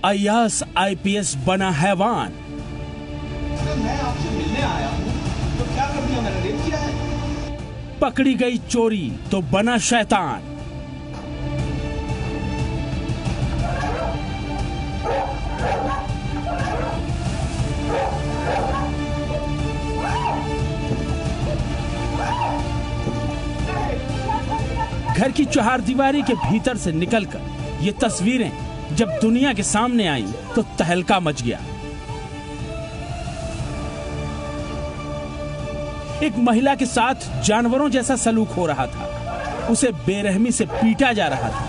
Ayyaz IPS बना हैवान। मैं आपसे मिलने आया हूँ तो क्या कर दिया मैंने? रेप किया है। पकड़ी गई चोरी तो बना शैतान। घर की चहारदीवारी के भीतर से निकलकर ये तस्वीरें जब दुनिया के सामने आई तो तहलका मच गया। एक महिला के साथ जानवरों जैसा सलूक हो रहा था। उसे बेरहमी से पीटा जा रहा था।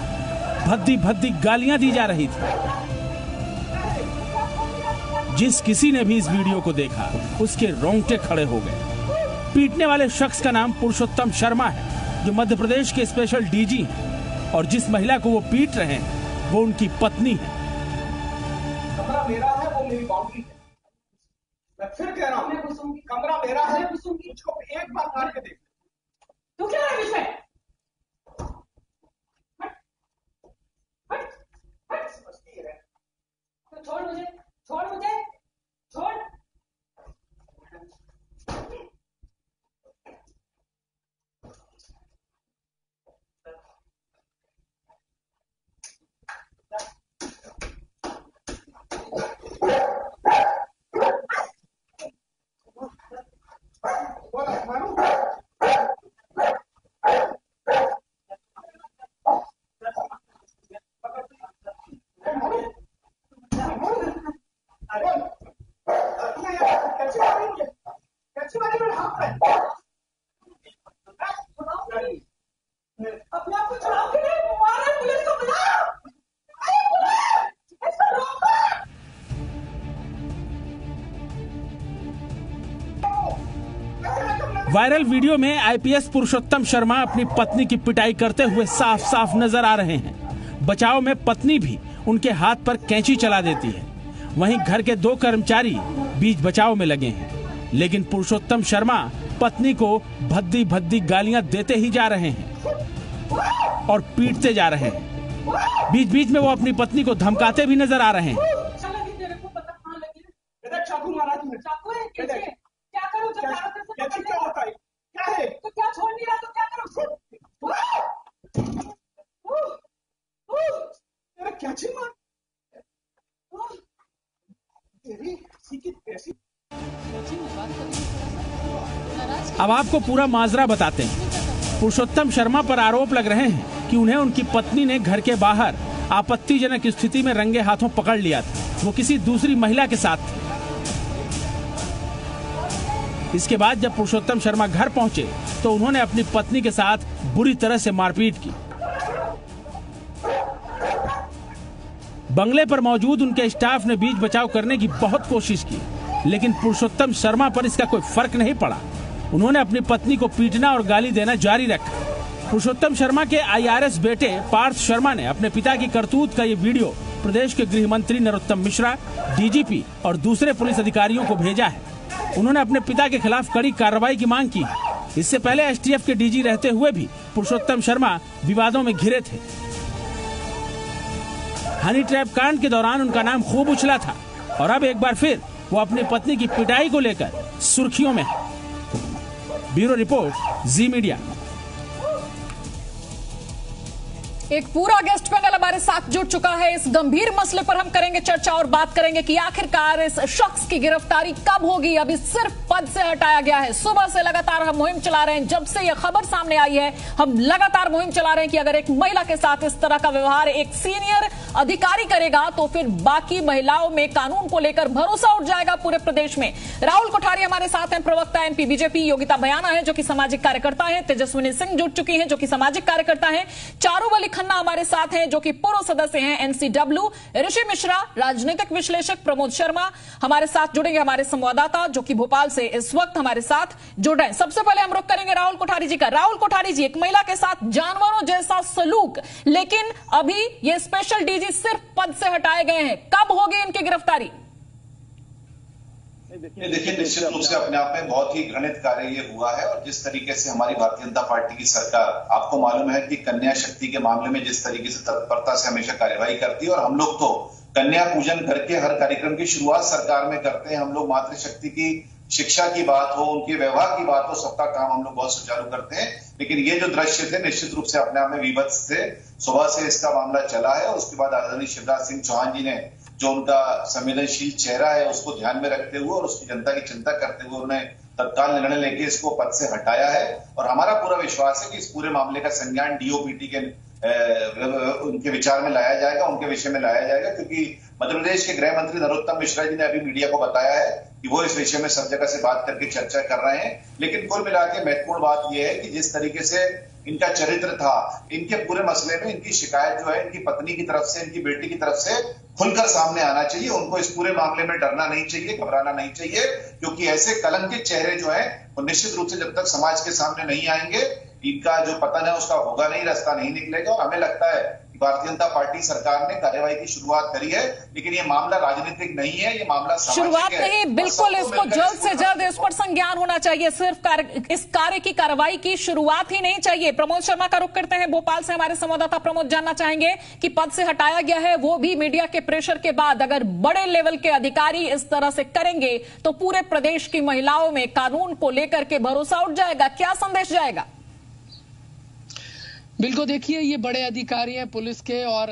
भद्दी भद्दी गालियां दी जा रही थी। जिस किसी ने भी इस वीडियो को देखा उसके रोंगटे खड़े हो गए। पीटने वाले शख्स का नाम पुरुषोत्तम शर्मा है, जो मध्य प्रदेश के स्पेशल डीजी हैं, और जिस महिला को वो पीट रहे हैं वो उनकी पत्नी है। कमरा मेरा है, वो मेरी बाउंड्री है। मैं फिर कह रहा हूँ, कमरा मेरा है, मुझको एक बार मार के देख। तू क्या है इसमें? समझती है? तो छोड़ मुझे, छोड़ मुझे, छोड़। अपने आप को छुड़ाओ कि नहीं? मारो, पुलिस को बुलाओ। इसको रोको। वायरल वीडियो में आईपीएस पुरुषोत्तम शर्मा अपनी पत्नी की पिटाई करते हुए साफ साफ नजर आ रहे हैं। बचाव में पत्नी भी उनके हाथ पर कैंची चला देती है। वहीं घर के 2 कर्मचारी बीच बचाव में लगे हैं, लेकिन पुरुषोत्तम शर्मा पत्नी को भद्दी भद्दी गालियां देते ही जा रहे हैं और पीटते जा रहे हैं। बीच बीच में वो अपनी पत्नी को धमकाते भी नजर आ रहे हैं। तेरे को पता कहाँ लगी? चाकू मारा तुमने। चाकू है? कैसे? क्या करूँ जब चारों तरफ से पकड़ क्या होता है? क्या है? तो क्या छोड़ नहीं रहा तो क्या करूँ? तेरा क्या चीज मार? तेरी सीखी कैसी? अब आपको पूरा माजरा बताते हैं। पुरुषोत्तम शर्मा पर आरोप लग रहे हैं कि उन्हें उनकी पत्नी ने घर के बाहर आपत्तिजनक स्थिति में रंगे हाथों पकड़ लिया था। वो किसी दूसरी महिला के साथ थे। इसके बाद जब पुरुषोत्तम शर्मा घर पहुंचे तो उन्होंने अपनी पत्नी के साथ बुरी तरह से मारपीट की। बंगले पर मौजूद उनके स्टाफ ने बीच बचाव करने की बहुत कोशिश की, लेकिन पुरुषोत्तम शर्मा पर इसका कोई फर्क नहीं पड़ा। उन्होंने अपनी पत्नी को पीटना और गाली देना जारी रखा। पुरुषोत्तम शर्मा के आईआरएस बेटे पार्थ शर्मा ने अपने पिता की करतूत का ये वीडियो प्रदेश के गृह मंत्री नरोत्तम मिश्रा, डीजीपी और दूसरे पुलिस अधिकारियों को भेजा है। उन्होंने अपने पिता के खिलाफ कड़ी कार्रवाई की मांग की है। इससे पहले एसटीएफ के डीजी रहते हुए भी पुरुषोत्तम शर्मा विवादों में घिरे थे। हनी ट्रैप कांड के दौरान उनका नाम खूब उछला था और अब एक बार फिर वो अपनी पत्नी की पिटाई को लेकर सुर्खियों में है। ब्यूरो रिपोर्ट, जी मीडिया। एक पूरा गेस्ट पैनल हमारे साथ जुड़ चुका है। इस गंभीर मसले पर हम करेंगे चर्चा और बात करेंगे कि आखिरकार इस शख्स की गिरफ्तारी कब होगी। अभी सिर्फ पद से हटाया गया है। सुबह से लगातार हम मुहिम चला रहे हैं। जब से यह खबर सामने आई है हम लगातार मुहिम चला रहे हैं कि अगर एक महिला के साथ इस तरह का व्यवहार एक सीनियर अधिकारी करेगा तो फिर बाकी महिलाओं में कानून को लेकर भरोसा उठ जाएगा पूरे प्रदेश में। राहुल कोठारी हमारे साथ हैं, प्रवक्ता एमपी बीजेपी। योगिता बयाना है जो कि सामाजिक कार्यकर्ता है। तेजस्विनी सिंह जुड़ चुकी हैं जो कि सामाजिक कार्यकर्ता है। चारूवली खन्ना हमारे साथ हैं जो कि पूर्व सदस्य हैं एनसीडब्ल्यू। ऋषि मिश्रा राजनीतिक विश्लेषक। प्रमोद शर्मा हमारे साथ जुड़ेंगे, हमारे संवाददाता जो कि भोपाल से इस वक्त हमारे साथ जुड़ रहे हैं। सबसे पहले हम रुख करेंगे राहुल कोठारी जी का। राहुल कोठारी जी, एक महिला के साथ जानवरों जैसा सलूक, लेकिन अभी ये स्पेशल डीजी सिर्फ पद से हटाए गए हैं। कब होगी इनकी गिरफ्तारी? देखिए, निश्चित रूप से अपने आप में बहुत ही घृणित कार्य ये हुआ है। और जिस तरीके से हमारी भारतीय जनता पार्टी की सरकार, आपको मालूम है कि कन्या शक्ति के मामले में जिस तरीके से तत्परता से हमेशा कार्यवाही करती है, और हम लोग तो कन्या पूजन करके हर कार्यक्रम की शुरुआत सरकार में करते हैं। हम लोग मातृशक्ति की शिक्षा की बात हो, उनके व्यवहार की बात हो, सबका काम हम लोग बहुत सुचारू करते हैं। लेकिन ये जो दृश्य थे निश्चित रूप से अपने आप में विभत्स थे। सुबह से इसका मामला चला है। उसके बाद आदरणीय शिवराज सिंह चौहान जी ने जो उनका संवेदनशील चेहरा है उसको ध्यान में रखते हुए और उसकी जनता की चिंता करते हुए उन्होंने तत्काल निर्णय लेके इसको पद से हटाया है। और हमारा पूरा विश्वास है कि इस पूरे मामले का संज्ञान डीओपीटी के उनके विचार में लाया जाएगा, उनके विषय में लाया जाएगा, क्योंकि मध्य प्रदेश के गृह मंत्री नरोत्तम मिश्रा जी ने अभी मीडिया को बताया है कि वो इस विषय में सब जगह से बात करके चर्चा कर रहे हैं। लेकिन कुल मिला के महत्वपूर्ण बात यह है कि जिस तरीके से इनका चरित्र था, इनके पूरे मसले में इनकी शिकायत जो है इनकी पत्नी की तरफ से, इनकी बेटी की तरफ से खुलकर सामने आना चाहिए। उनको इस पूरे मामले में डरना नहीं चाहिए, घबराना नहीं चाहिए, क्योंकि ऐसे कलंकित चेहरे जो है वो निश्चित रूप से जब तक समाज के सामने नहीं आएंगे इनका जो पतन है उसका होगा नहीं, रास्ता नहीं निकलेगा। और हमें लगता है कि भारतीय जनता पार्टी सरकार ने कार्यवाही की शुरुआत करी है, लेकिन ये मामला राजनीतिक नहीं है, ये मामला शुरुआत नहीं, बिल्कुल इसको जल्द से जल्द इस पर संज्ञान होना चाहिए। सिर्फ इस कार्य की कार्रवाई की शुरुआत ही नहीं चाहिए। प्रमोद शर्मा का रुख करते हैं भोपाल से। हमारे संवाददाता प्रमोद जानना चाहेंगे कि पद से हटाया गया है, वो भी मीडिया के प्रेशर के बाद। अगर बड़े लेवल के अधिकारी इस तरह से करेंगे तो पूरे प्रदेश की महिलाओं में कानून को लेकर के भरोसा उठ जाएगा। क्या संदेश जाएगा? बिल्कुल, देखिए ये बड़े अधिकारी हैं पुलिस के और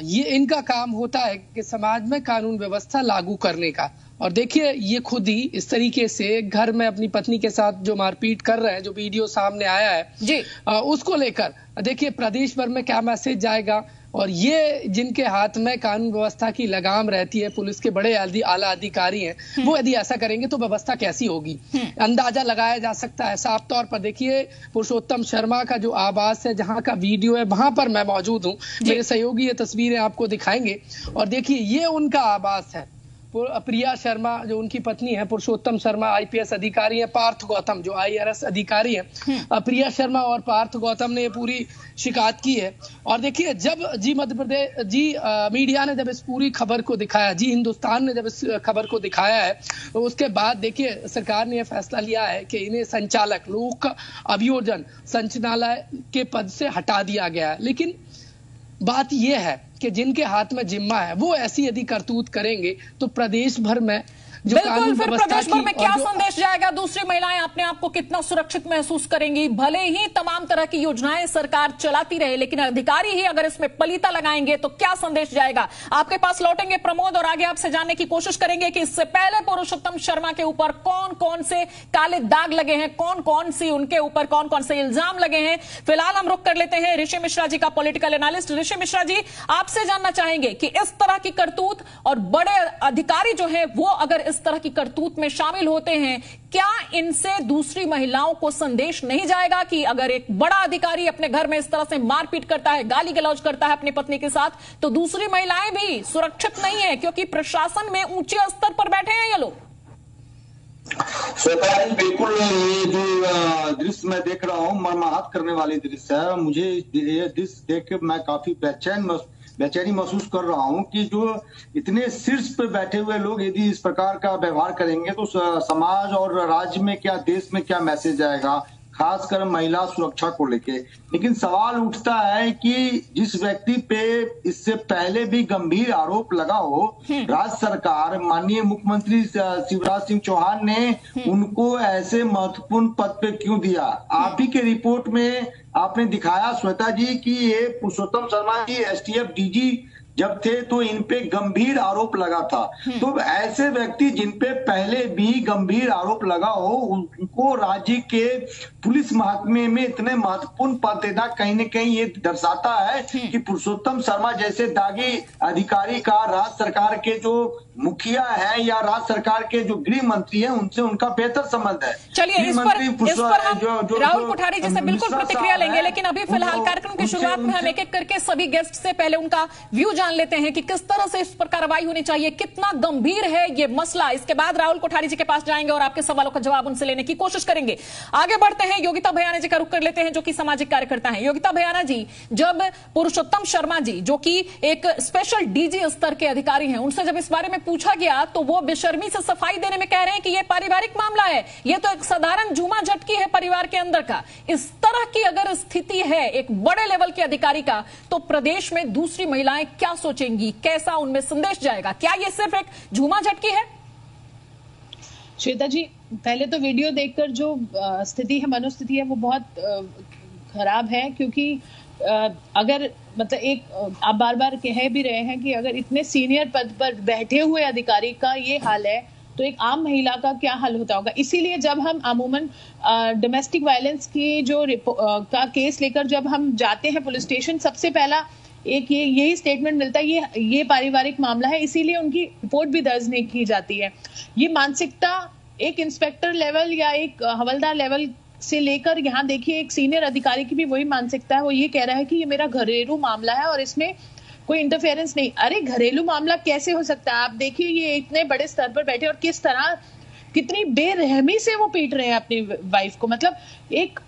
ये इनका काम होता है कि समाज में कानून व्यवस्था लागू करने का। और देखिए ये खुद ही इस तरीके से घर में अपनी पत्नी के साथ जो मारपीट कर रहे हैं, जो वीडियो सामने आया है जी, उसको लेकर देखिए प्रदेश भर में क्या मैसेज जाएगा। और ये जिनके हाथ में कानून व्यवस्था की लगाम रहती है, पुलिस के बड़े आला अधिकारी हैं, वो यदि ऐसा करेंगे तो व्यवस्था कैसी होगी अंदाजा लगाया जा सकता है। साफ तौर पर देखिए पुरुषोत्तम शर्मा का जो आवास है, जहां का वीडियो है, वहां पर मैं मौजूद हूं। मेरे सहयोगी ये तस्वीरें आपको दिखाएंगे। और देखिए ये उनका आवास है। प्रिया शर्मा जो उनकी पत्नी है, पुरुषोत्तम शर्मा आईपीएस अधिकारी है, पार्थ गौतम जो आईआरएस अधिकारी है। प्रिया शर्मा और पार्थ गौतम ने ये पूरी शिकायत की है। और देखिए जब मध्य प्रदेश मीडिया ने जब इस पूरी खबर को दिखाया, हिंदुस्तान ने जब इस खबर को दिखाया है, तो उसके बाद देखिए सरकार ने यह फैसला लिया है कि इन्हें संचालक लोक अभियोजन संचालनालय के पद से हटा दिया गया है। लेकिन बात यह है कि जिनके हाथ में जिम्मा है वो ऐसी यदि करतूत करेंगे तो प्रदेश भर में बिल्कुल, फिर प्रदेश भर में क्या संदेश जाएगा? दूसरी महिलाएं अपने आप को कितना सुरक्षित महसूस करेंगी? भले ही तमाम तरह की योजनाएं सरकार चलाती रहे, लेकिन अधिकारी ही अगर इसमें पलीता लगाएंगे तो क्या संदेश जाएगा? आपके पास लौटेंगे प्रमोद, और आगे आपसे जानने की कोशिश करेंगे कि इससे पहले पुरुषोत्तम शर्मा के ऊपर कौन कौन से काले दाग लगे हैं, कौन कौन से इल्जाम लगे हैं। फिलहाल हम रुक कर लेते हैं ऋषि मिश्रा जी का, पॉलिटिकल एनालिस्ट। ऋषि मिश्रा जी, आपसे जानना चाहेंगे कि इस तरह की करतूत और बड़े अधिकारी जो है वो अगर इस तरह की करतूत में शामिल होते हैं, क्या इनसे दूसरी महिलाओं को संदेश नहीं जाएगा कि अगर एक बड़ा अधिकारी अपने घर में इस तरह से मारपीट करता है, गाली गलौज करता है अपनी पत्नी के साथ, तो दूसरी महिलाएं भी सुरक्षित नहीं है, क्योंकि प्रशासन में ऊंचे स्तर पर बैठे हैं ये लोग। श्वेता जी, बिल्कुल ये जो दृश्य मैं देख रहा हूँ मर्माहत करने वाली दृश्य है। मुझे ये दृश्य देख के मैं काफी बेचैनी महसूस कर रहा हूं कि जो इतने शीर्ष पे बैठे हुए लोग यदि इस प्रकार का व्यवहार करेंगे तो समाज और राज्य में क्या, देश में क्या मैसेज आएगा, खासकर महिला सुरक्षा को लेके। लेकिन सवाल उठता है कि जिस व्यक्ति पे इससे पहले भी गंभीर आरोप लगा हो, राज्य सरकार माननीय मुख्यमंत्री शिवराज सिंह चौहान ने उनको ऐसे महत्वपूर्ण पद पे क्यों दिया? आप ही के रिपोर्ट में आपने दिखाया श्वेता जी कि ये पुरुषोत्तम शर्मा जी एसटीएफ डीजी जब थे तो इन पे गंभीर आरोप लगा था। तो ऐसे व्यक्ति जिन पे पहले भी गंभीर आरोप लगा हो, उनको राज्य के पुलिस महकमे में इतने महत्वपूर्ण पद देना कहीं न कहीं ये दर्शाता है कि पुरुषोत्तम शर्मा जैसे दागी अधिकारी का राज्य सरकार के जो मुखिया है या राज्य सरकार के जो गृह मंत्री है उनसे उनका बेहतर संबंध है। चलिए इस पर हम राहुल कोठारी जी से बिल्कुल प्रतिक्रिया लेंगे, लेकिन अभी फिलहाल कार्यक्रम की शुरुआत में हम एक एक करके सभी गेस्ट से पहले उनका व्यू जान लेते हैं कि किस तरह से इस पर कार्रवाई होनी चाहिए, कितना गंभीर है ये मसला। इसके बाद राहुल कोठारी जी के पास जाएंगे और आपके सवालों का जवाब उनसे लेने की कोशिश करेंगे। आगे बढ़ते हैं, योगिता भयाना जी का रुख कर लेते हैं जो कि सामाजिक कार्यकर्ता हैं। योगिता भयाना जी, जब पुरुषोत्तम शर्मा जी जो कि एक स्पेशल डीजी स्तर के अधिकारी हैं, उनसे जब इस बारे में पूछा गया तो वो बेशर्मी से सफाई देने में कह रहे हैं कि ये पारिवारिक मामला है, ये तो एक साधारण झूमा झटकी है परिवार के अंदर का। इस तरह की अगर स्थिति है एक बड़े लेवल के अधिकारी का, तो प्रदेश में दूसरी महिलाएं क्या सोचेंगी, कैसा उनमें संदेश जाएगा? क्या ये सिर्फ एक झूमा झटकी है? श्वेता जी, पहले तो वीडियो देखकर जो स्थिति है, मनोस्थिति है, वो बहुत खराब है, क्योंकि अगर मतलब आप बार बार कह भी रहे हैं कि अगर इतने सीनियर पद पर बैठे हुए अधिकारी का ये हाल है तो एक आम महिला का क्या हाल होता होगा। इसीलिए जब हम अमूमन डोमेस्टिक वायलेंस की जो का केस लेकर जब हम जाते हैं पुलिस स्टेशन, सबसे पहला एक यही स्टेटमेंट मिलता है, ये पारिवारिक मामला है, इसीलिए उनकी रिपोर्ट भी दर्ज नहीं की जाती है। ये मानसिकता एक इंस्पेक्टर लेवल या एक हवलदार लेवल से लेकर यहाँ देखिए एक सीनियर अधिकारी की भी वही मानसिकता है। वो ये कह रहा है कि ये मेरा घरेलू मामला है और इसमें कोई इंटरफेरेंस नहीं। अरे घरेलू मामला कैसे हो सकता है? आप देखिए ये इतने बड़े स्तर पर बैठे और किस तरह, कितनी बेरहमी से वो पीट रहे हैं अपनी वाइफ को। मतलब एक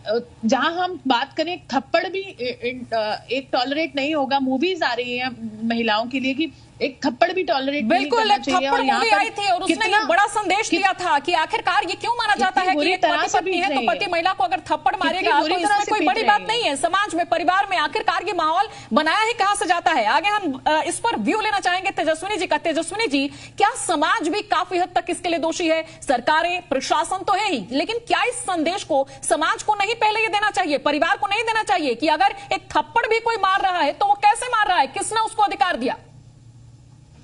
जहां हम बात करें, एक थप्पड़ भी एक टॉलरेट नहीं होगा। मूवीज आ रही हैं महिलाओं के लिए कि एक थप्पड़ भी टॉलरेट नहीं करना चाहिए। और यहाँ आई थी और उसने ये बड़ा संदेश दिया था कि आखिरकार ये क्यों माना जाता है कि एक पति पत्नी है तो पति महिला को अगर थप्पड़ मारेगा तो इसमें कोई बड़ी बात नहीं है। समाज में, परिवार में आखिरकार ये माहौल बनाया ही कहां से जाता है? आगे हम इस पर व्यू लेना चाहेंगे तेजस्विनी जी का। तेजस्विनी जी, क्या समाज भी काफी हद तक इसके लिए दोषी है? सरकारें, प्रशासन तो है ही, लेकिन क्या इस संदेश को समाज को नहीं पहले ये देना चाहिए, परिवार को नहीं देना चाहिए कि अगर एक थप्पड़ भी कोई मार रहा है तो वो कैसे मार रहा है, किसने उसको अधिकार दिया?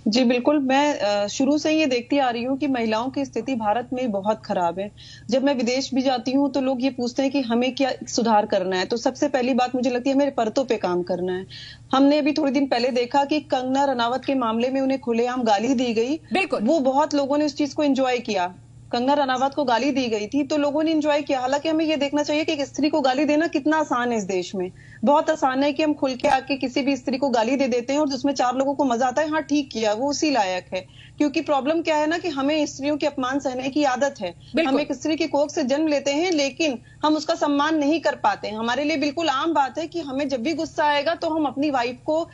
जी बिल्कुल, मैं शुरू से ये देखती आ रही हूँ कि महिलाओं की स्थिति भारत में बहुत खराब है। जब मैं विदेश भी जाती हूँ तो लोग ये पूछते हैं कि हमें क्या सुधार करना है, तो सबसे पहली बात मुझे लगती है हमें परतों पे काम करना है। हमने अभी थोड़े दिन पहले देखा कि कंगना रनावत के मामले में उन्हें खुलेआम गाली दी गई। बिल्कुल, वो बहुत लोगों ने उस चीज को एंजॉय किया। कंगना रनावत को गाली दी गई थी तो लोगों ने एंजॉय किया। हालांकि हमें ये देखना चाहिए कि एक स्त्री को गाली देना कितना आसान है। इस देश में बहुत आसान है कि हम खुल के आके किसी भी स्त्री को गाली दे देते हैं और जिसमें 4 लोगों को मजा आता है, हाँ ठीक किया, वो उसी लायक है। क्योंकि प्रॉब्लम क्या है ना कि हमें स्त्रियों के अपमान सहने की आदत है। हम एक स्त्री की कोख से जन्म लेते हैं लेकिन हम उसका सम्मान नहीं कर पाते। हमारे लिए बिल्कुल आम बात है कि हमें जब भी गुस्सा आएगा तो हम अपनी वाइफ को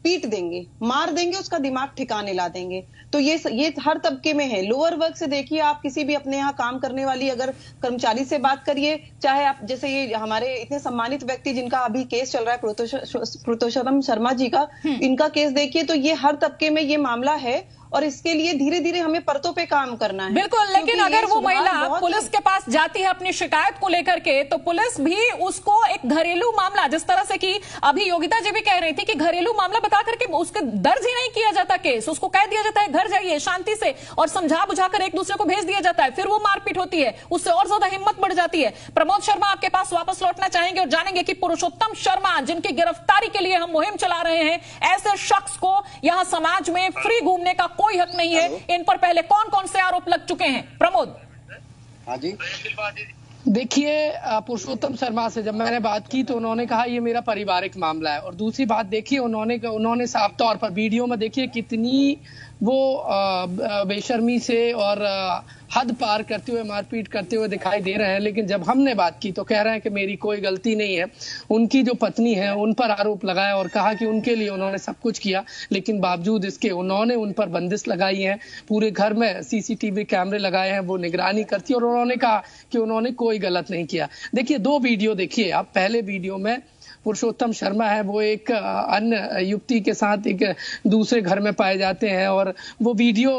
पीट देंगे, मार देंगे, उसका दिमाग ठिकाने ला देंगे। तो ये हर तबके में है। लोअर वर्ग से देखिए, आप किसी भी अपने यहाँ काम करने वाली अगर कर्मचारी से बात करिए, चाहे आप जैसे ये हमारे इतने सम्मानित व्यक्ति जिनका अभी केस चल रहा है पुरुषोत्तम शर्मा जी का, इनका केस देखिए तो ये हर तबके में ये मामला है और इसके लिए धीरे धीरे हमें परतों पे काम करना है। बिल्कुल, लेकिन अगर वो महिला पुलिस के पास जाती है अपनी शिकायत को लेकर के तो पुलिस भी उसको एक घरेलू मामला, जिस तरह से कि अभी योगिता जी भी कह रही थी कि घरेलू मामला बता करके उसके दर्ज ही नहीं किया जाता केस, उसको कह दिया जाता है घर जाइए शांति से और समझा बुझाकर एक दूसरे को भेज दिया जाता है, फिर वो मारपीट होती है, उससे और ज्यादा हिम्मत बढ़ जाती है। प्रमोद शर्मा, आपके पास वापस लौटना चाहेंगे और जानेंगे कि पुरुषोत्तम शर्मा जिनकी गिरफ्तारी के लिए हम मुहिम चला रहे हैं, ऐसे शख्स को यहां समाज में फ्री घूमने का कोई हक नहीं है। इन पर पहले कौन कौन से आरोप लग चुके हैं? प्रमोद। हाँ जी, देखिए पुरुषोत्तम शर्मा से जब मैंने बात की तो उन्होंने कहा ये मेरा पारिवारिक मामला है। और दूसरी बात देखिए, उन्होंने साफ तौर पर वीडियो में देखिए कितनी वो बेशर्मी से और हद पार करते हुए मारपीट करते हुए दिखाई दे रहे हैं। लेकिन जब हमने बात की तो कह रहे हैं कि मेरी कोई गलती नहीं है। उनकी जो पत्नी है उन पर आरोप लगाया और कहा कि उनके लिए उन्होंने सब कुछ किया, लेकिन बावजूद इसके उन्होंने उन पर बंदिश लगाई है। पूरे घर में सीसीटीवी कैमरे लगाए हैं, वो निगरानी करती है और उन्होंने कहा कि उन्होंने कोई गलत नहीं किया। देखिए 2 वीडियो देखिए आप। पहले वीडियो में पुरुषोत्तम शर्मा है वो एक अन्य युवती के साथ एक दूसरे घर में पाए जाते हैं और वो वीडियो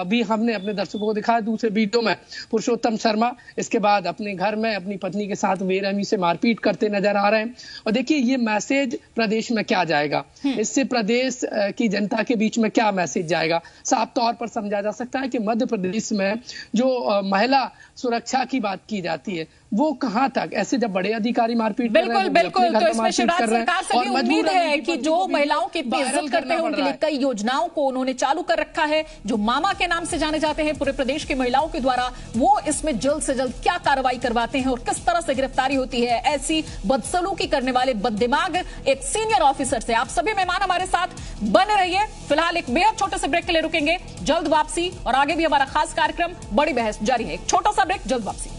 भी हमने अपने दर्शकों को दिखाया। दूसरे वीडियो में पुरुषोत्तम शर्मा इसके बाद अपने घर में अपनी पत्नी के साथ बेरहमी से मारपीट करते नजर आ रहे हैं। और देखिए ये मैसेज प्रदेश में क्या जाएगा, इससे प्रदेश की जनता के बीच में क्या मैसेज जाएगा? साफ तौर पर समझा जा सकता है कि मध्य प्रदेश में जो महिला सुरक्षा की बात की जाती है वो कहां तक, ऐसे जब बड़े अधिकारी मारपीट बिल्कुल बिल्कुल, तो इसमें शिवराज सरकार से भी उम्मीद है कि जो महिलाओं की इज्जत करते हैं उनके लिए कई योजनाओं को उन्होंने चालू कर रखा है, जो मामा के नाम से जाने जाते हैं पूरे प्रदेश की महिलाओं के द्वारा, वो इसमें जल्द से जल्द क्या कार्रवाई करवाते हैं और किस तरह से गिरफ्तारी होती है ऐसी बदसलूकी करने वाले बददिमाग एक सीनियर ऑफिसर से। आप सभी मेहमान हमारे साथ बने रहिए। फिलहाल एक बेहद छोटे से ब्रेक के लिए रुकेंगे, जल्द वापसी और आगे भी हमारा खास कार्यक्रम बड़ी बहस जारी है। एक छोटा सा ब्रेक, जल्द वापसी।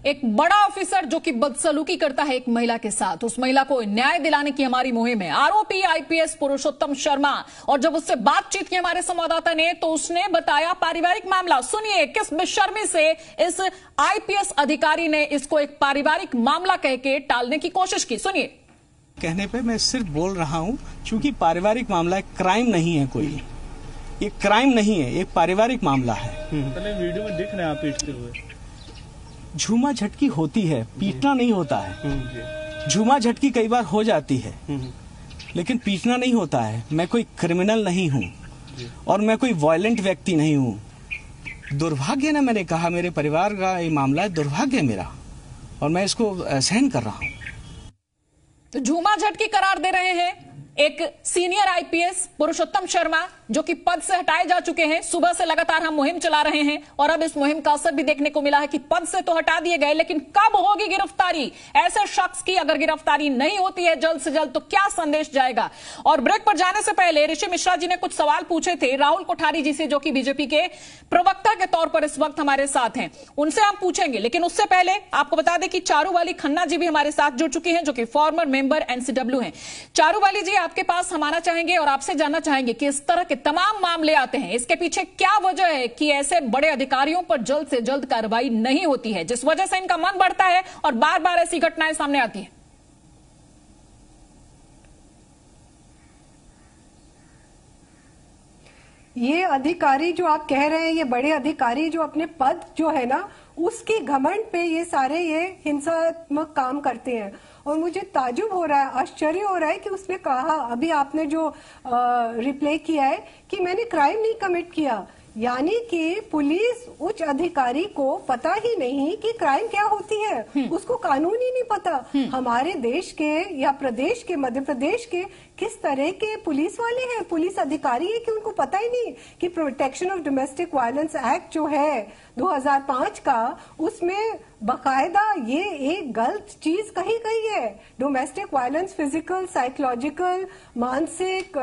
एक बड़ा ऑफिसर जो कि बदसलूकी करता है एक महिला के साथ, उस महिला को न्याय दिलाने की हमारी मुहिम है। आरोपी आईपीएस पुरुषोत्तम शर्मा, और जब उससे बातचीत की हमारे संवाददाता ने तो उसने बताया पारिवारिक मामला। सुनिए किस बेशर्मी से इस आईपीएस अधिकारी ने इसको एक पारिवारिक मामला कह के टालने की कोशिश की। सुनिए। कहने पे मैं सिर्फ बोल रहा हूं क्योंकि पारिवारिक मामला एक क्राइम नहीं है, कोई ये क्राइम नहीं है, एक पारिवारिक मामला है। पहले वीडियो में दिख रहे हैं आप पीटते हुए। झूमा झटकी होती है, पीटना नहीं होता है। झूमा झटकी कई बार हो जाती है लेकिन पीटना नहीं होता है। मैं कोई क्रिमिनल नहीं हूँ और मैं कोई वायलेंट व्यक्ति नहीं हूँ। दुर्भाग्य ना, मैंने कहा मेरे परिवार का ये मामला है, दुर्भाग्य मेरा, और मैं इसको सहन कर रहा हूँ। तो झूमा झटकी करार दे रहे हैं एक सीनियर आईपीएस पुरुषोत्तम शर्मा, जो कि पद से हटाए जा चुके हैं। सुबह से लगातार हम मुहिम चला रहे हैं और अब इस मुहिम का असर भी देखने को मिला है कि पद से तो हटा दिए गए, लेकिन कब होगी गिरफ्तारी ऐसे शख्स की? अगर गिरफ्तारी नहीं होती है जल्द से जल्द तो क्या संदेश जाएगा? और ब्रेक पर जाने से पहले ऋषि मिश्रा जी ने कुछ सवाल पूछे थे राहुल कोठारी जी से, जो कि बीजेपी के प्रवक्ता के तौर पर इस वक्त हमारे साथ हैं। उनसे हम पूछेंगे, लेकिन उससे पहले आपको बता दें कि चारूवाली खन्ना जी भी हमारे साथ जुड़ चुकी हैं, जो कि फॉर्मर मेंबर एनसीडब्ल्यू हैं। चारूवाली जी, आपके पास हम आना चाहेंगे और आपसे जानना चाहेंगे कि इस तरह के तमाम मामले आते हैं, इसके पीछे क्या वजह है कि ऐसे बड़े अधिकारियों पर जल्द से जल्द कार्रवाई नहीं होती है, जिस वजह से इनका मन बढ़ता है और बार बार ऐसी घटनाएं सामने आती हैं? ये अधिकारी जो आप कह रहे हैं, ये बड़े अधिकारी जो अपने पद जो है ना उसके घमंड पे ये सारे ये हिंसात्मक काम करते हैं। और मुझे ताजुब हो रहा है, आश्चर्य हो रहा है कि उसने कहा, अभी आपने जो रिप्ले किया है कि मैंने क्राइम नहीं कमिट किया, यानी कि पुलिस उच्च अधिकारी को पता ही नहीं कि क्राइम क्या होती है, उसको कानून ही नहीं पता। हमारे देश के या प्रदेश के, मध्य प्रदेश के किस तरह के पुलिस वाले हैं, पुलिस अधिकारी है कि उनको पता ही नहीं कि protection of domestic violence act जो है 2005 का, उसमें बकायदा ये एक गलत चीज कही गई है। डोमेस्टिक वायलेंस फिजिकल, साइकोलॉजिकल, मानसिक,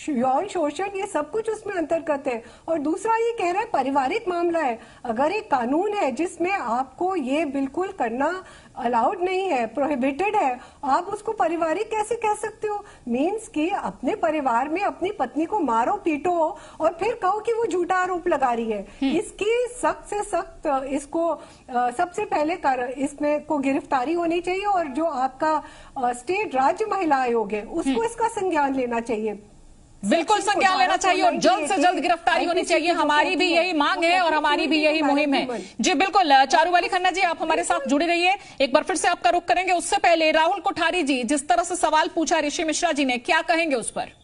यौन शोषण, ये सब कुछ उसमें अंतर्गत है। और दूसरा ये कह रहा है पारिवारिक मामला है। अगर एक कानून है जिसमें आपको ये बिल्कुल करना अलाउड नहीं है, प्रोहिबिटेड है, आप उसको पारिवारिक कैसे कह सकते हो? मीन्स कि अपने परिवार में अपनी पत्नी को मारो पीटो और फिर कहो कि वो झूठा आरोप लगा रही है। इसकी सख्त से सख्त इसको सबसे पहले इसमें को गिरफ्तारी होनी चाहिए और जो आपका स्टेट राज्य महिला आयोग है उसको इसका संज्ञान लेना चाहिए। बिल्कुल संज्ञान लेना चाहिए और जल्द से जल्द गिरफ्तारी होनी चाहिए। हमारी भी यही मांग है और हमारी भी यही मुहिम है। जी बिल्कुल, चारूवाली खन्ना जी आप हमारे साथ जुड़े रहिए। एक बार फिर से आपका रुख करेंगे, उससे पहले राहुल कोठारी जी, जिस तरह से सवाल पूछा ऋषि मिश्रा जी ने, क्या कहेंगे उस पर?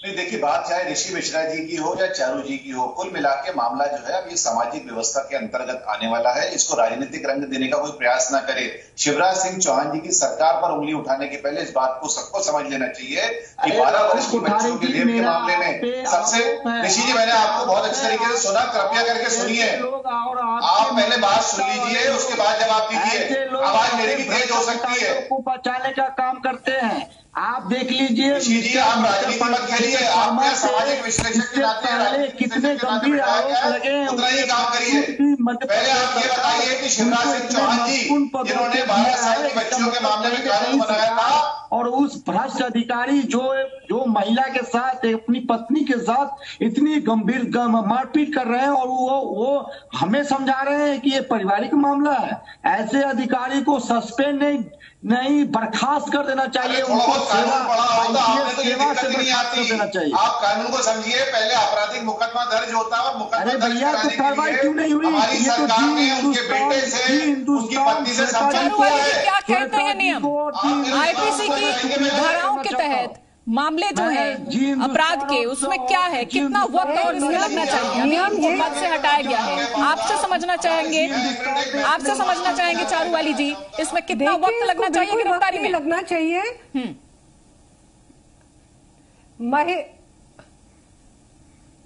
नहीं, देखिए, बात चाहे ऋषि मिश्रा जी की हो या चारू जी की हो, कुल मिला के मामला जो है अब ये सामाजिक व्यवस्था के अंतर्गत आने वाला है। इसको राजनीतिक रंग देने का कोई प्रयास ना करे। शिवराज सिंह चौहान जी की सरकार पर उंगली उठाने के पहले इस बात को सबको समझ लेना चाहिए कि 12 वर्ष की बच्चियों के रेप के मामले में सबसे, ऋषि जी मैंने आपको बहुत अच्छे तरीके से सुना, कृपया करके सुनिए। आप पहले बात सुन लीजिए, उसके बाद जवाब दीजिए। आवाज मेरी भी तेज हो सकती है। बचाने का काम करते हैं, आप देख लीजिए। जी, आप राजनीति मत खेलिए, आप सामाजिक विश्लेषक के नाते कितने गंभीर आरोप लगे हैं, उतना ही काम करिए। पहले आप ये बताइए कि शिवराज सिंह चौहान जी जिन्होंने 12 साल की बच्चियों के मामले में कानून बनाया था, और उस भ्रष्ट अधिकारी जो महिला के साथ, अपनी पत्नी के साथ इतनी गंभीर मारपीट कर रहे हैं और वो हमें समझा रहे हैं कि ये पारिवारिक मामला है। ऐसे अधिकारी को सस्पेंड नहीं बर्खास्त कर देना चाहिए, उनको सेवा से बर्खास्त कर देना चाहिए। आप कानून को समझिए, पहले आपराधिक मुकदमा दर्ज होता है और मुकदमा दर्ज कराने के लिए क्यों नहीं हुई? हमारी सरकार ने उनके बेटे से, उनकी पत्नी से संपर्क किया है। क्या कहते हैं नियम आईपीसी की धाराओं के तहत मामले जो है अपराध के, उसमें क्या है, कितना वक्त और इसमें लगना चाहिए? अभी इनको पद से हटाया गया है, आपसे समझना चाहेंगे चारूवाली जी, इसमें कितना वक्त लगना चाहिए गिरफ्तारी में? लगना चाहिए।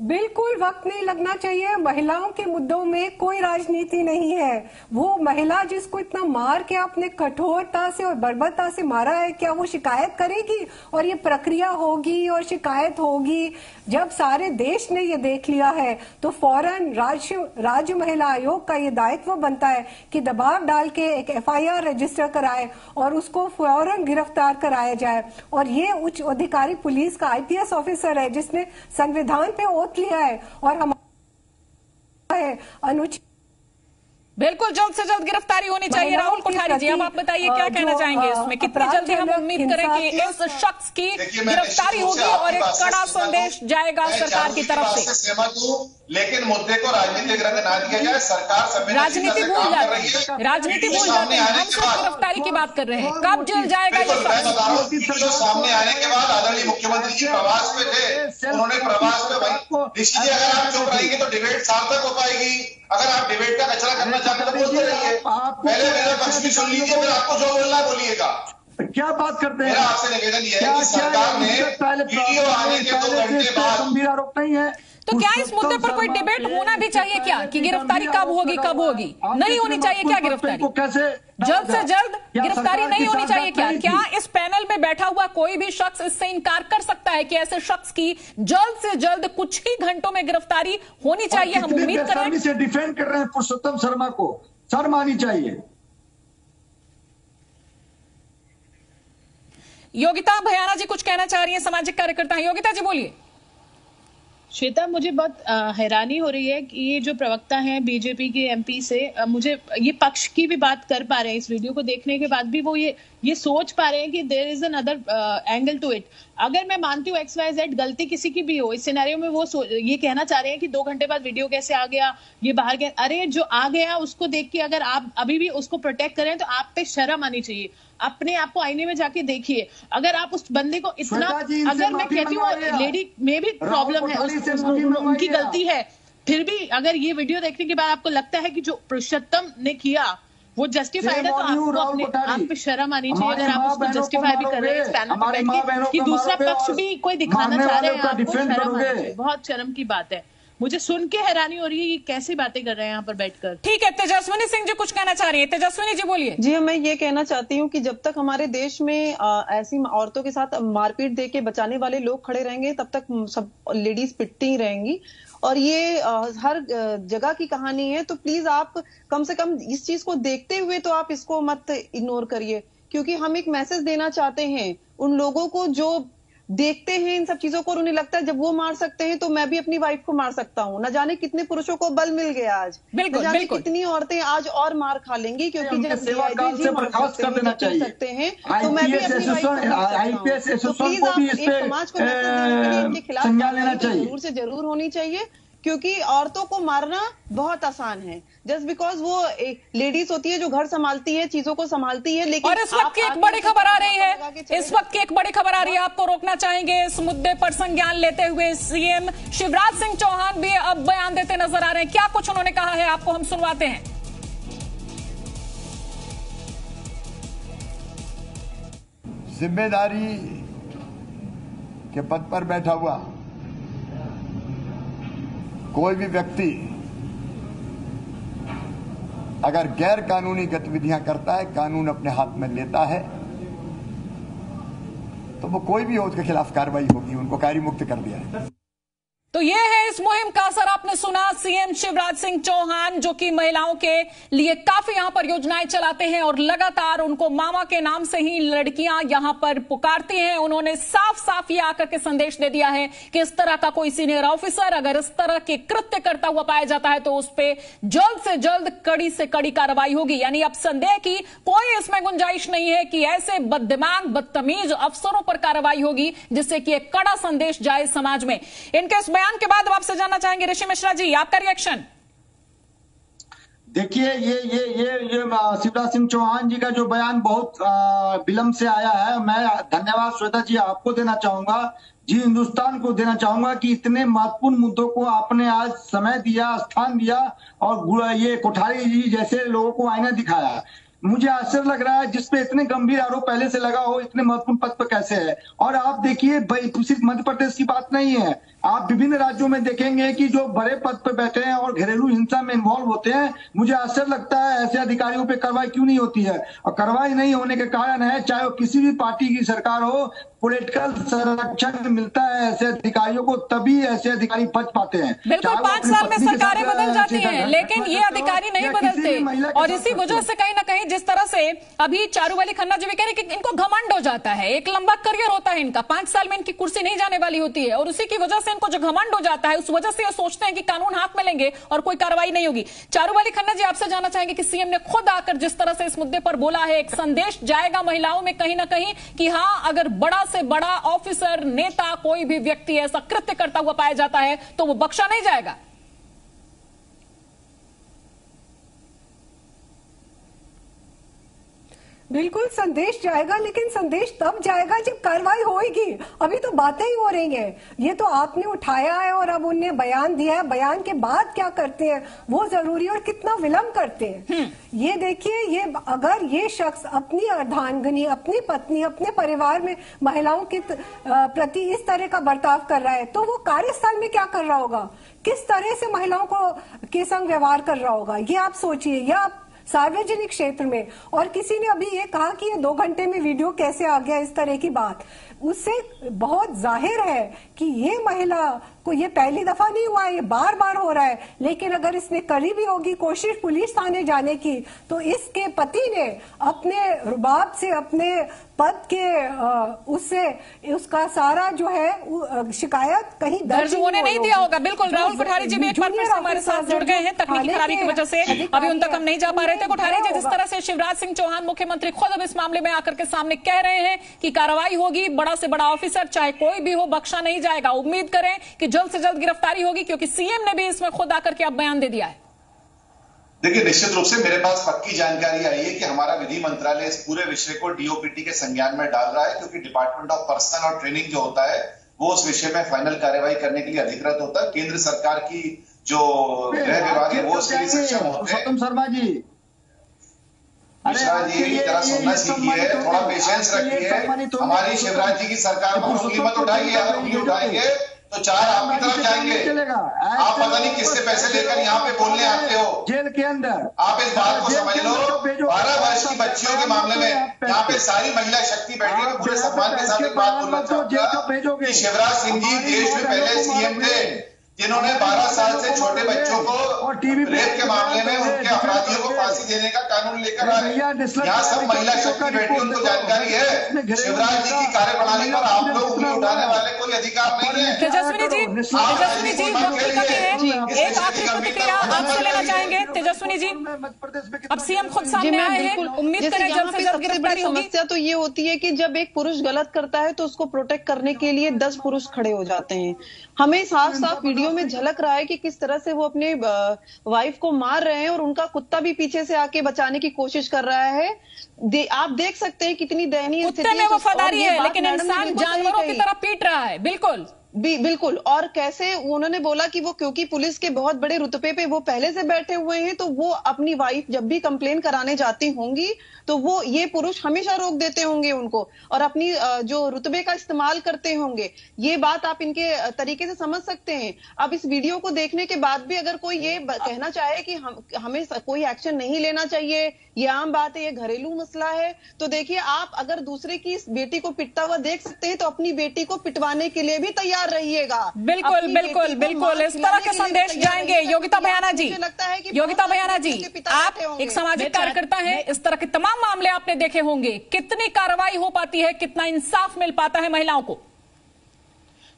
बिल्कुल वक्त नहीं लगना चाहिए। महिलाओं के मुद्दों में कोई राजनीति नहीं है। वो महिला जिसको इतना मार के आपने कठोरता से और बर्बरता से मारा है, क्या वो शिकायत करेगी और ये प्रक्रिया होगी और शिकायत होगी? जब सारे देश ने ये देख लिया है तो फौरन राज्य महिला आयोग का ये दायित्व बनता है कि दबाव डाल के एक FIR रजिस्टर कराए और उसको फौरन गिरफ्तार कराया जाए। और ये उच्च अधिकारी पुलिस का IPS ऑफिसर है जिसने संविधान पे ओथ लिया है और हमारा है अनुच्छेद। बिल्कुल जल्द से जल्द गिरफ्तारी होनी चाहिए। राहुल कोठारी जी, अब आप बताइए क्या कहना चाहेंगे इसमें? कितनी जल्दी हम उम्मीद करें कि इस शख्स की गिरफ्तारी होगी और एक कड़ा संदेश जाएगा सरकार की तरफ से? सहमत हूँ, लेकिन मुद्दे को राजनीतिक रंग ना दिया जाए। सरकार राजनीति भूल जाते हैं, राजनीति भूल जाते हैं। हम सिर्फ गिरफ्तारी की बात कर रहे हैं। कब जेल जाएगा ये शख्स? जो सामने आने के बाद आदरणीय मुख्यमंत्री जी प्रवास पे थे, उन्होंने प्रवास पे निश्चित, अगर आप चुप रहेंगे तो डिबेट सार्थक हो पाएगी। अगर आप डिबेट का कचरा करना चाहते तो बोलते रहिए, पहले मेरा पक्ष भी सुन लीजिए, फिर आपको जो बोलना है बोलिएगा। क्या बात करते हैं? मेरा आपसे निवेदन यह है कि सरकार ने वीडियो आने के 2 घंटे बाद गंभीर आरोप नहीं है तो क्या इस मुद्दे पर कोई डिबेट होना भी चाहिए क्या कि गिरफ्तारी कब होगी, कब होगी? नहीं होनी चाहिए क्या गिरफ्तारी? कैसे जल्द से जल्द गिरफ्तारी नहीं होनी चाहिए क्या? क्या इस पैनल में बैठा हुआ कोई भी शख्स इससे इनकार कर सकता है कि ऐसे शख्स की जल्द से जल्द कुछ ही घंटों में गिरफ्तारी होनी चाहिए? हम उम्मीद कर रहे हैं। से डिफेंड कर रहे हैं पुरुषोत्तम शर्मा को, शर्म आनी चाहिए। योगिता भयाना जी कुछ कहना चाह रही है, सामाजिक कार्यकर्ता हैं। योगिता जी बोलिए। श्वेता, मुझे बहुत हैरानी हो रही है कि ये जो प्रवक्ता हैं बीजेपी के MP से, मुझे ये पक्ष की भी बात कर पा रहे हैं। इस वीडियो को देखने के बाद भी वो ये सोच पा रहे हैं कि there is another angle to it. अगर मैं मानती हूँ XYZ गलती किसी की भी हो, इस सिनेरियो में वो ये कहना चाह रहे हैं कि 2 घंटे बाद वीडियो कैसे आ गया, ये बाहर गया। अरे जो आ गया उसको देख के अगर आप अभी भी उसको प्रोटेक्ट करें तो आप पे शर्म आनी चाहिए। अपने आप को आईने में जाके देखिए। अगर आप उस बंदे को इतना, अगर मैं कहती हूँ लेडी में भी प्रॉब्लम है, उनकी गलती है, फिर भी अगर ये वीडियो देखने के बाद आपको लगता है कि जो पुरुषोत्तम ने किया वो जस्टिफाइड है तो आपको अपने आप पे शर्म आनी चाहिए। अगर आप उसको जस्टिफाई भी कर रहे हैं इस पैनल पे बैठ के कि दूसरा पक्ष भी कोई दिखाना चाह रहे हैं, आपको शर्म आनी चाहिए। बहुत शर्म की बात है। मुझे सुन के हैरानी हो रही है कि कैसी बातें कर रहे हैं यहाँ पर बैठकर। ठीक है, तेजस्विनी सिंह जी कुछ कहना चाह रही है। तेजस्विनी जी बोलिए। जी, मैं ये कहना चाहती हूँ कि जब तक हमारे देश में ऐसी औरतों के साथ मारपीट दे के बचाने वाले लोग खड़े रहेंगे तब तक सब लेडीज पिटती ही रहेंगी। और ये हर जगह की कहानी है। तो प्लीज आप कम से कम इस चीज को देखते हुए तो आप इसको मत इग्नोर करिए, क्योंकि हम एक मैसेज देना चाहते हैं उन लोगों को जो देखते हैं इन सब चीजों को और उन्हें लगता है जब वो मार सकते हैं तो मैं भी अपनी वाइफ को मार सकता हूँ। न जाने कितने पुरुषों को बल मिल गया आज, न जाने कितनी औरतें आज और मार खा लेंगी, क्योंकि जब सकते हैं तो मैं भी अपनी वाइफ को। प्लीज आप एक समाज को मैसेज देने के लिए इनके खिलाफ जरूर से जरूर होनी चाहिए, क्योंकि औरतों को मारना बहुत आसान है जस्ट बिकॉज वो एक लेडीज होती है जो घर संभालती है, चीजों को संभालती है। लेकिन और इस वक्त की एक बड़ी खबर आ रही है, इस वक्त की एक बड़ी खबर आ रही है, आपको रोकना चाहेंगे इस मुद्दे पर संज्ञान लेते हुए। CM शिवराज सिंह चौहान भी अब बयान देते नजर आ रहे हैं। क्या कुछ उन्होंने कहा है आपको हम सुनवाते हैं। जिम्मेदारी के पद पर बैठा हुआ कोई भी व्यक्ति अगर गैर कानूनी गतिविधियां करता है, कानून अपने हाथ में लेता है, तो वो कोई भी हो उसके खिलाफ कार्रवाई होगी। उनको कार्य मुक्त कर दिया है। तो ये है इस मुहिम का असर। आपने सुना CM शिवराज सिंह चौहान जो कि महिलाओं के लिए काफी यहां पर योजनाएं चलाते हैं और लगातार उनको मामा के नाम से ही लड़कियां यहां पर पुकारती हैं। उन्होंने साफ साफ ये आकर के संदेश दे दिया है कि इस तरह का कोई सीनियर ऑफिसर अगर इस तरह के कृत्य करता हुआ पाया जाता है तो उस पर जल्द से जल्द कड़ी से कड़ी कार्रवाई होगी। यानी अब संदेह की कोई इसमें गुंजाइश नहीं है कि ऐसे बददिमाग बदतमीज अफसरों पर कार्रवाई होगी जिससे कि एक कड़ा संदेश जाए समाज में। इनके इस बयान के बाद आपसे जानना चाहेंगे ऋषि मिश्रा जी, आपका रिएक्शन। देखिए ये शिवराज सिंह चौहान जी का जो बयान बहुत विलंब से आया है। मैं धन्यवाद श्वेता जी आपको देना चाहूंगा, जी हिंदुस्तान को देना चाहूंगा कि इतने महत्वपूर्ण मुद्दों को आपने आज समय दिया, स्थान दिया और ये कोठारी जी जैसे लोगों को आईना दिखाया। मुझे आश्चर्य लग रहा है जिसपे इतने गंभीर आरोप पहले से लगा हो इतने महत्वपूर्ण पद पर कैसे है। और आप देखिए सिर्फ मध्य प्रदेश की बात नहीं है, आप विभिन्न राज्यों में देखेंगे कि जो बड़े पद पर बैठे हैं और घरेलू हिंसा में इन्वॉल्व होते हैं, मुझे आश्चर्य लगता है ऐसे अधिकारियों पे कार्रवाई क्यों नहीं होती है। और कार्रवाई नहीं होने के कारण है, चाहे वो किसी भी पार्टी की सरकार हो, पॉलिटिकल संरक्षण मिलता है ऐसे अधिकारियों को, तभी ऐसे अधिकारी बच पाते हैं। बिल्कुल 5 साल में सरकारें बदल जाती हैं, लेकिन ये अधिकारी नहीं बदलते। और इसी वजह से कहीं ना कहीं जिस तरह से अभी चारूवाली खन्ना जी भी कह रहे कि इनको घमंड हो जाता है, एक लंबा करियर होता है इनका, 5 साल में इनकी कुर्सी नहीं जाने वाली होती है, और उसी की वजह से इनको जो घमंड हो जाता है, उस वजह से ये सोचते हैं कि कानून हाथ में लेंगे और कोई कार्रवाई नहीं होगी। चारूवाली खन्ना जी, आपसे जानना चाहेंगे कि सीएम ने खुद आकर जिस तरह से इस मुद्दे पर बोला है, एक संदेश जाएगा महिलाओं में कहीं ना कहीं कि हाँ, अगर बड़ा से बड़ा ऑफिसर, नेता, कोई भी व्यक्ति ऐसा कृत्य करता हुआ पाया जाता है तो वो बख्शा नहीं जाएगा। बिल्कुल संदेश जाएगा, लेकिन संदेश तब जाएगा जब कार्रवाई होगी। अभी तो बातें ही हो रही हैं। ये तो आपने उठाया है और अब उन्हें बयान दिया है, बयान के बाद क्या करते हैं वो जरूरी, और कितना विलंब करते हैं। ये देखिए, ये अगर ये शख्स अपनी अर्धांगिनी, अपनी पत्नी, अपने परिवार में महिलाओं के प्रति इस तरह का बर्ताव कर रहा है, तो वो कार्यस्थल में क्या कर रहा होगा, किस तरह से महिलाओं को के संग व्यवहार कर रहा होगा, ये आप सोचिए। या आप सार्वजनिक क्षेत्र में, और किसी ने अभी ये कहा कि ये 2 घंटे में वीडियो कैसे आ गया, इस तरह की बात, उससे बहुत जाहिर है कि ये महिला को ये पहली दफा नहीं हुआ, ये बार बार हो रहा है। लेकिन अगर इसने करी भी होगी कोशिश पुलिस थाने जाने की, तो इसके पति ने अपने रुबाब से, अपने पद के उससे उसका सारा जो है शिकायत कहीं दर्ज होने नहीं दिया होगा। बिल्कुल, राहुल कोठारी जी भी एक बार फिर से हमारे साथ जुड़ गए हैं, तकनीकी खराबी की वजह से अभी उन तक हम नहीं जा पा रहे थे। कोठारी जी, जिस तरह से शिवराज सिंह चौहान मुख्यमंत्री खुद अब इस मामले में आकर के सामने कह रहे हैं कि कार्रवाई होगी, बड़ा से बड़ा ऑफिसर चाहे कोई भी हो बख्शा नहीं जाएगा, उम्मीद करें कि जल्द से जल्द गिरफ्तारी होगी, क्योंकि सीएम ने भी इसमें खुद आकर के अब बयान दे दिया है। देखिए, निश्चित रूप से मेरे पास पक्की जानकारी आई है कि हमारा विधि मंत्रालय इस पूरे विषय को डीओपीटी के संज्ञान में डाल रहा है, क्योंकि डिपार्टमेंट ऑफ पर्सनल और ट्रेनिंग जो होता है वो उस विषय में फाइनल कार्रवाई करने के लिए अधिकृत होता है। केंद्र सरकार की जो गृह विभाग है वो उसके लिए सक्षम होते हैं। गौतम शर्मा जी, मिश्रा जी, जरा सुनना सीखिए, थोड़ा पेशेंस रखिए। हमारी शिवराज जी की सरकार पर उंगली मत उठाइए, अगर उंगली उठाएंगे तो 4 आपकी तरफ जाएंगे। आप पता नहीं किससे पैसे लेकर यहाँ पे बोलने आते हो, जेल के अंदर। आप इस बात को समझ लो, 12 वर्ष की बच्चियों के मामले में यहाँ पे सारी महिला शक्ति बैठी है। पूरे सम्मान के साथ एक बात बोलना चाहूंगा कि शिवराज सिंह जी देश में पहले सीएम थे जिन्होंने 12 साल से छोटे बच्चों को रेप के मामले में उनके अपराधियों को फांसी देने का कानून लेकर आए। यहाँ सब महिला शक्ति बैठी, उनको जानकारी है शिवराज जी की कार्यप्रणाली पर। आप लोग उंगली उठाने वाले कोई अधिकार नहीं है। तेजस्विनी जी, एक आखिरी प्रतिक्रिया आपसे लेना चाहेंगे। तेजस्विनी जी, अब सीएम खुद सामने आए हैं, उम्मीद करें जल्द से जल्द गिरफ्तारी होगी। समस्या तो ये होती है कि जब एक पुरुष गलत करता है तो उसको प्रोटेक्ट करने के लिए 10 पुरुष खड़े हो जाते हैं। हमें साफ साफ वीडियो में झलक रहा है कि किस तरह से वो अपने वाइफ को मार रहे हैं और उनका कुत्ता भी पीछे से आके बचाने की कोशिश कर रहा है। आप देख सकते हैं कितनी दयनीय स्थिति है। कुत्ते में वफादारी है, लेकिन इंसान जानवरों की तरह पीट रहा है। बिल्कुल बिल्कुल। और कैसे उन्होंने बोला कि वो क्योंकि पुलिस के बहुत बड़े रुतबे पे वो पहले से बैठे हुए हैं, तो वो अपनी वाइफ जब भी कंप्लेन कराने जाती होंगी तो वो ये पुरुष हमेशा रोक देते होंगे उनको और अपनी जो रुतबे का इस्तेमाल करते होंगे। ये बात आप इनके तरीके से समझ सकते हैं। अब इस वीडियो को देखने के बाद भी अगर कोई ये कहना चाहे कि हमें कोई एक्शन नहीं लेना चाहिए, ये आम बात है, ये घरेलू मसला है, तो देखिए आप अगर दूसरे की बेटी को पिटता हुआ देख सकते हैं तो अपनी बेटी को पिटवाने के लिए भी तैयार रहिएगा। बिल्कुल बिल्कुल बिल्कुल, इस तरह के संदेश जाएंगे। योगिता भयाना जी, योगिता भयाना जी, आप एक सामाजिक कार्यकर्ता हैं, इस तरह के तमाम मामले आपने देखे होंगे। कितनी कार्रवाई हो पाती है, कितना इंसाफ मिल पाता है महिलाओं को?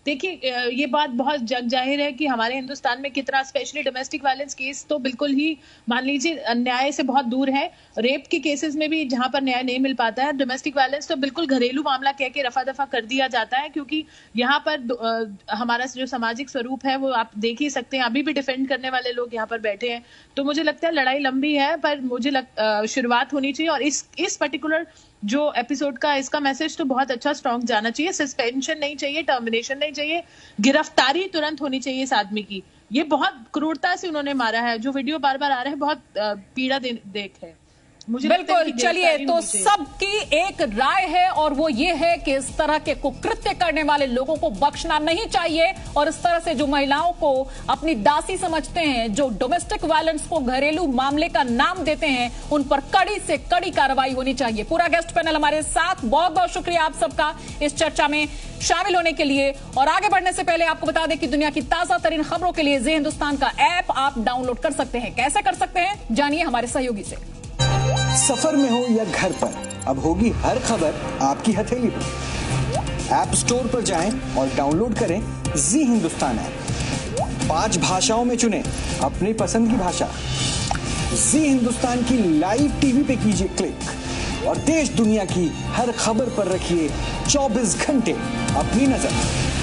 देखिए, ये बात बहुत जग जाहिर है कि हमारे हिंदुस्तान में कितना, स्पेशली डोमेस्टिक वायलेंस केस तो बिल्कुल ही मान लीजिए न्याय से बहुत दूर है। रेप के केसेस में भी जहां पर न्याय नहीं मिल पाता है, डोमेस्टिक वायलेंस तो बिल्कुल घरेलू मामला कह के रफा दफा कर दिया जाता है, क्योंकि यहाँ पर हमारा जो सामाजिक स्वरूप है वो आप देख ही सकते हैं। अभी भी डिफेंड करने वाले लोग यहाँ पर बैठे हैं। तो मुझे लगता है लड़ाई लंबी है, पर मुझे शुरुआत होनी चाहिए। और इस पर्टिकुलर जो एपिसोड का इसका मैसेज तो बहुत अच्छा स्ट्रॉन्ग जाना चाहिए। सस्पेंशन नहीं चाहिए, टर्मिनेशन नहीं चाहिए, गिरफ्तारी तुरंत होनी चाहिए इस आदमी की। ये बहुत क्रूरता से उन्होंने मारा है। जो वीडियो बार बार आ रहा है बहुत पीड़ा देख है। बिल्कुल। चलिए, तो सबकी एक राय है और वो ये है कि इस तरह के कुकृत्य करने वाले लोगों को बख्शना नहीं चाहिए और इस तरह से जो महिलाओं को अपनी दासी समझते हैं, जो डोमेस्टिक वायलेंस को घरेलू मामले का नाम देते हैं, उन पर कड़ी से कड़ी कार्रवाई होनी चाहिए। पूरा गेस्ट पैनल हमारे साथ, बहुत बहुत शुक्रिया आप सबका इस चर्चा में शामिल होने के लिए। और आगे बढ़ने से पहले आपको बता दें कि दुनिया की ताजा तरीन खबरों के लिए जी हिंदुस्तान का ऐप आप डाउनलोड कर सकते हैं। कैसे कर सकते हैं, जानिए हमारे सहयोगी से। सफर में हो या घर पर, अब होगी हर खबर आपकी हथेली पर। ऐप स्टोर पर जाएं और डाउनलोड करें जी हिंदुस्तान ऐप। 5 भाषाओं में चुनें अपनी पसंद की भाषा। जी हिंदुस्तान की लाइव टीवी पे कीजिए क्लिक और देश दुनिया की हर खबर पर रखिए 24 घंटे अपनी नजर।